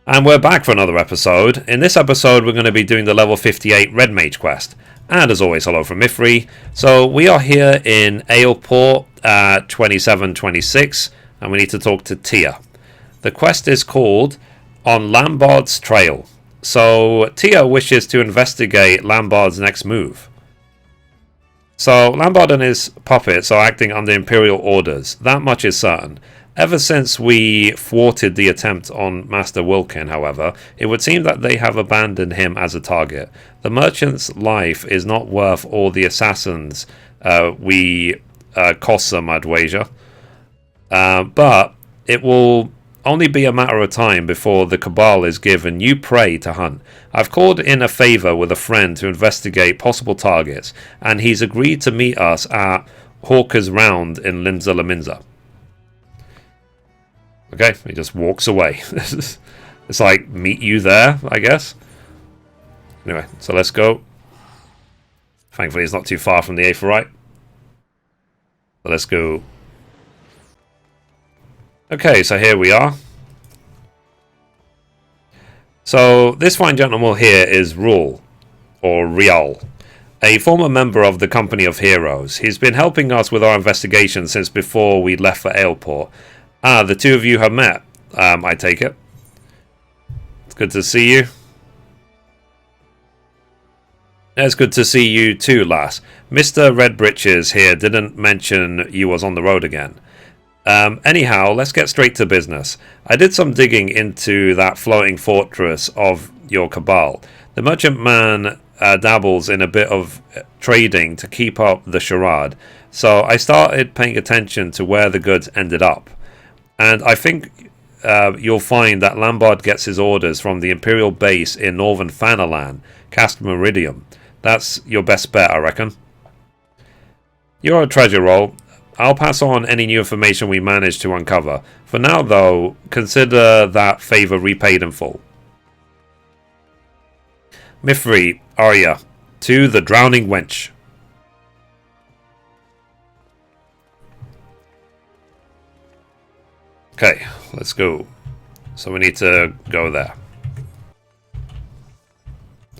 And we're back for another episode. In this episode, we're going to be doing the level 58 Red Mage quest. And as always, hello from Mithrie. So we are here in Aleport at 2726, and we need to talk to Tia. The quest is called On Lambard's Trail. So Tia wishes to investigate Lambard's next move. So Lambard and his puppets are acting under Imperial orders. That much is certain. Ever since we thwarted the attempt on Master Wilkin, however, it would seem that they have abandoned him as a target. The merchant's life is not worth all the assassins we cost them, I'd wager. But it will only be a matter of time before the Cabal is given new prey to hunt. I've called in a favour with a friend to investigate possible targets, and he's agreed to meet us at Hawker's Round in Limsa Laminza. Okay, he just walks away. It's like, meet you there, I guess. Anyway, so let's go. Thankfully, it's not too far from the Aetheryte. So let's go. Okay, so here we are. So this fine gentleman here is Rul, or Rial, a former member of the Company of Heroes. He's been helping us with our investigation since before we left for Aleport. Ah, the two of you have met, I take it. It's good to see you. It's good to see you too, lass. Mr. Red Britches here didn't mention you was on the road again. Anyhow, let's get straight to business. I did some digging into that floating fortress of your Cabal. The merchant man dabbles in a bit of trading to keep up the charade, so I started paying attention to where the goods ended up. And I think you'll find that Lambard gets his orders from the Imperial base in northern Fanalan, Cast Meridium. That's your best bet, I reckon. You're a treasure roll. I'll pass on any new information we manage to uncover. For now, though, consider that favour repaid in full. Mithrie, Arya, to the drowning wench. Okay, let's go. So we need to go there.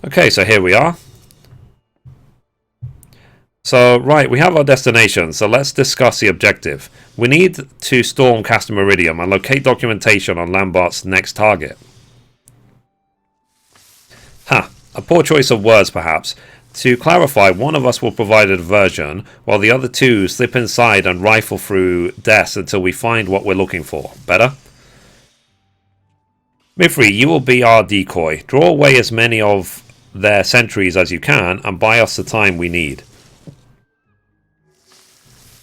Okay, so here we are. So, right, we have our destination, so let's discuss the objective. We need to storm Cast Meridium and locate documentation on Lambard's next target. A poor choice of words perhaps. To clarify, one of us will provide a diversion, while the other two slip inside and rifle through desks until we find what we're looking for. Better? Mithrie, you will be our decoy. Draw away as many of their sentries as you can, and buy us the time we need.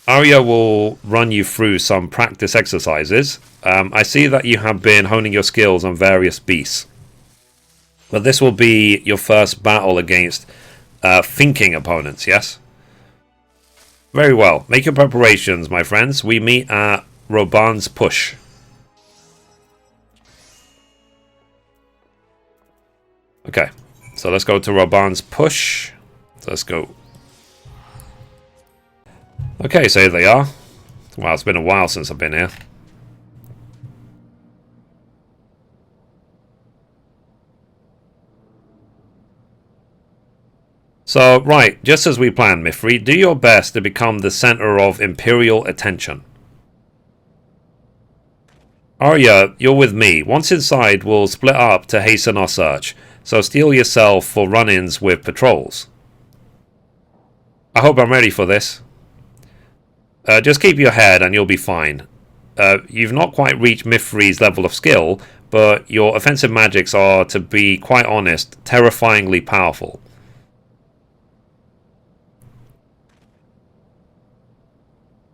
Arya will run you through some practice exercises. I see that you have been honing your skills on various beasts. But this will be your first battle against thinking opponents, yes? Very well. Make your preparations, my friends. We meet at Roban's Push. Okay, so let's go to Roban's Push. Let's go. Okay, so here they are. Wow, it's been a while since I've been here. So, right, just as we planned, Mithrie, do your best to become the center of Imperial attention. Arya, you're with me. Once inside, we'll split up to hasten our search, so steel yourself for run-ins with patrols. I hope I'm ready for this. Just keep your head and you'll be fine. You've not quite reached Mithrie's level of skill, but your offensive magics are, to be quite honest, terrifyingly powerful.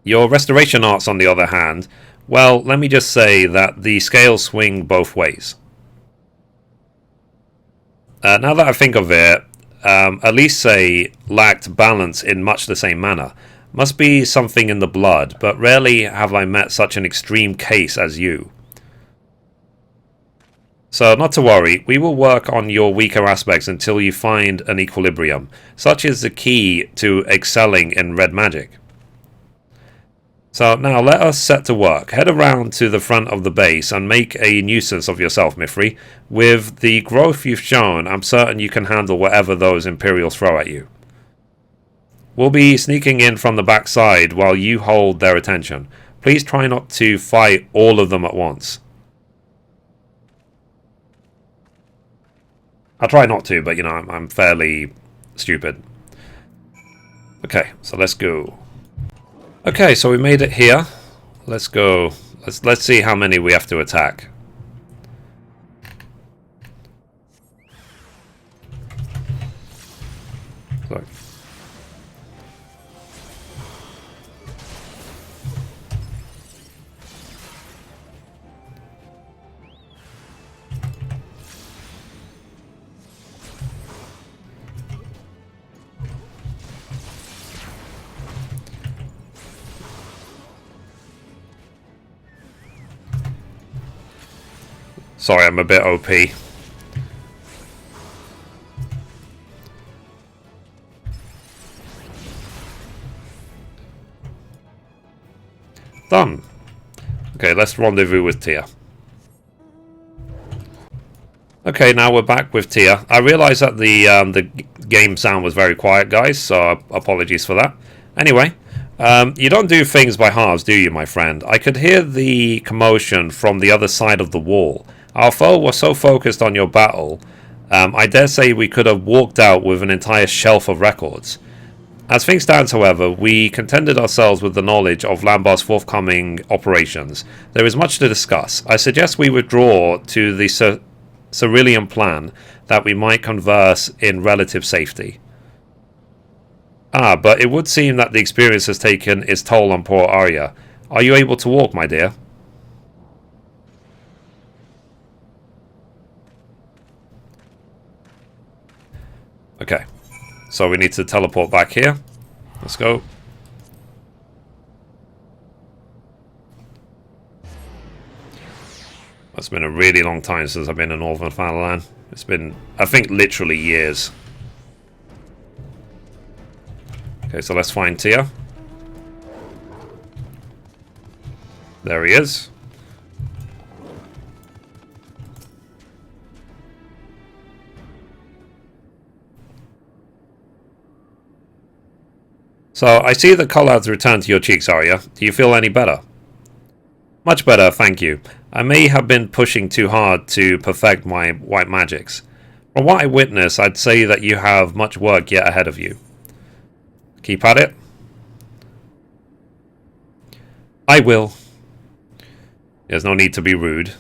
Your restoration arts, on the other hand, well, let me just say that the scales swing both ways. Now that I think of it, Elise lacked balance in much the same manner. Must be something in the blood, but rarely have I met such an extreme case as you. So, not to worry, we will work on your weaker aspects until you find an equilibrium. Such is the key to excelling in red magic. So now let us set to work. Head around to the front of the base and make a nuisance of yourself, Mithrie. With the growth you've shown, I'm certain you can handle whatever those Imperials throw at you. We'll be sneaking in from the back side while you hold their attention. Please try not to fight all of them at once. I'll try not to, but you know, I'm fairly stupid. Okay, so let's go. Okay, so we made it here. Let's go. Let's see how many we have to attack. So. Sorry, I'm a bit OP. Done. Okay, let's rendezvous with Tia. Okay, now we're back with Tia. I realised that the game sound was very quiet, guys, so apologies for that. Anyway, you don't do things by halves, do you, my friend? I could hear the commotion from the other side of the wall. Our foe was so focused on your battle, I dare say we could have walked out with an entire shelf of records. As things stand, however, we contented ourselves with the knowledge of Lambard's forthcoming operations. There is much to discuss. I suggest we withdraw to the Cerulean plan that we might converse in relative safety. But it would seem that the experience has taken its toll on poor Arya. Are you able to walk, my dear? Okay, so we need to teleport back here. Let's go. It's been a really long time since I've been in Northern Final Land. It's been, I think, literally years. Okay, so let's find Tia. There he is. So, I see the colour has returned to your cheeks, Arya. Do you feel any better? Much better, thank you. I may have been pushing too hard to perfect my white magics. From what I witness, I'd say that you have much work yet ahead of you. Keep at it. I will. There's no need to be rude.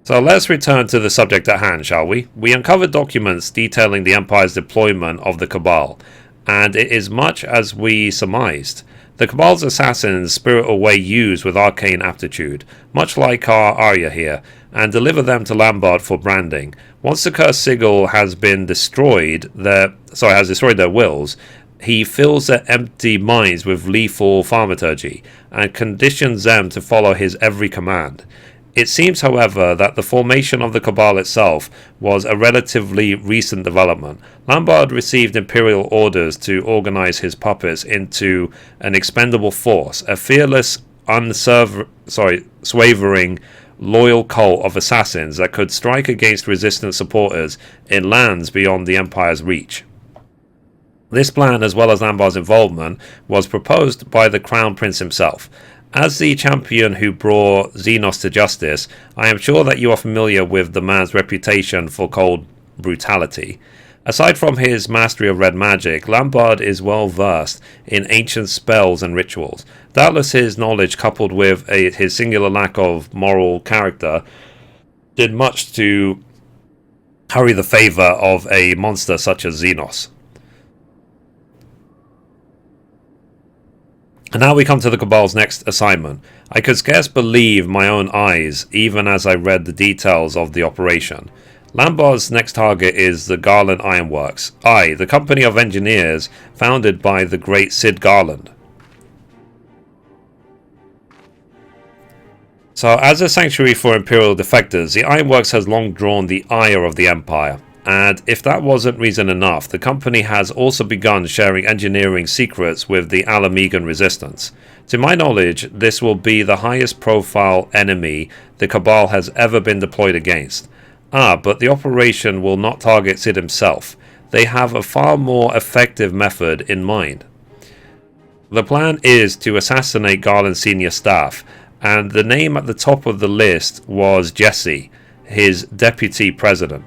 So let's return to the subject at hand, shall we? We uncovered documents detailing the Empire's deployment of the Cabal, and it is much as we surmised. The Cabal's assassins spirit away youths with arcane aptitude, much like our Arya here, and deliver them to Lambard for branding. Once the cursed sigil has destroyed their wills, he fills their empty minds with lethal thaumaturgy, and conditions them to follow his every command. It seems, however, that the formation of the Cabal itself was a relatively recent development. Lambard received Imperial orders to organize his puppets into an expendable force, a fearless, swavering, loyal cult of assassins that could strike against resistant supporters in lands beyond the Empire's reach. This plan, as well as Lambard's involvement, was proposed by the Crown Prince himself. As the champion who brought Xenos to justice, I am sure that you are familiar with the man's reputation for cold brutality. Aside from his mastery of red magic, Lambard is well versed in ancient spells and rituals. Doubtless his knowledge, coupled with his singular lack of moral character, did much to hurry the favour of a monster such as Xenos. And now we come to the Cabal's next assignment. I could scarce believe my own eyes, even as I read the details of the operation. Lambard's next target is the Garland Ironworks, the company of engineers founded by the great Sid Garland. So, as a sanctuary for Imperial defectors, the Ironworks has long drawn the ire of the Empire. And if that wasn't reason enough, the company has also begun sharing engineering secrets with the Alamegan Resistance. To my knowledge, this will be the highest profile enemy the Cabal has ever been deployed against. But the operation will not target Sid himself. They have a far more effective method in mind. The plan is to assassinate Garland's senior staff, and the name at the top of the list was Jesse, his deputy president.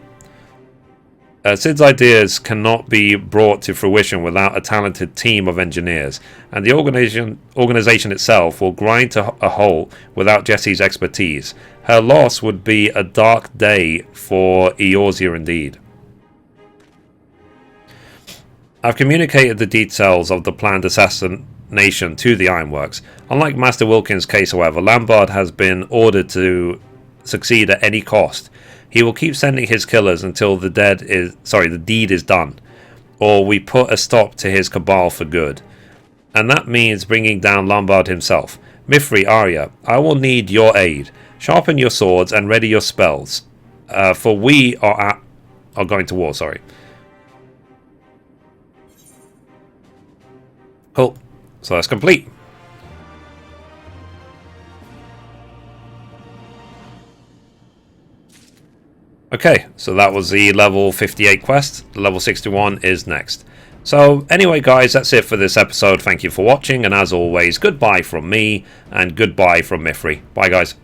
Sid's ideas cannot be brought to fruition without a talented team of engineers, and the organization itself will grind to a halt without Jesse's expertise. Her loss would be a dark day for Eorzea indeed. I've communicated the details of the planned assassination to the Ironworks. Unlike Master Wilkins' case, however, Lambard has been ordered to succeed at any cost. He will keep sending his killers until the deed is done, or we put a stop to his cabal for good. And that means bringing down Lambard himself. Mithrie, Arya, I will need your aid. Sharpen your swords and ready your spells, for we are going to war. Cool. So that's complete. Okay, so that was the level 58 quest. The level 61 is next. So anyway guys, that's it for this episode. Thank you for watching, and as always, goodbye from me and goodbye from Mithrie. Bye guys.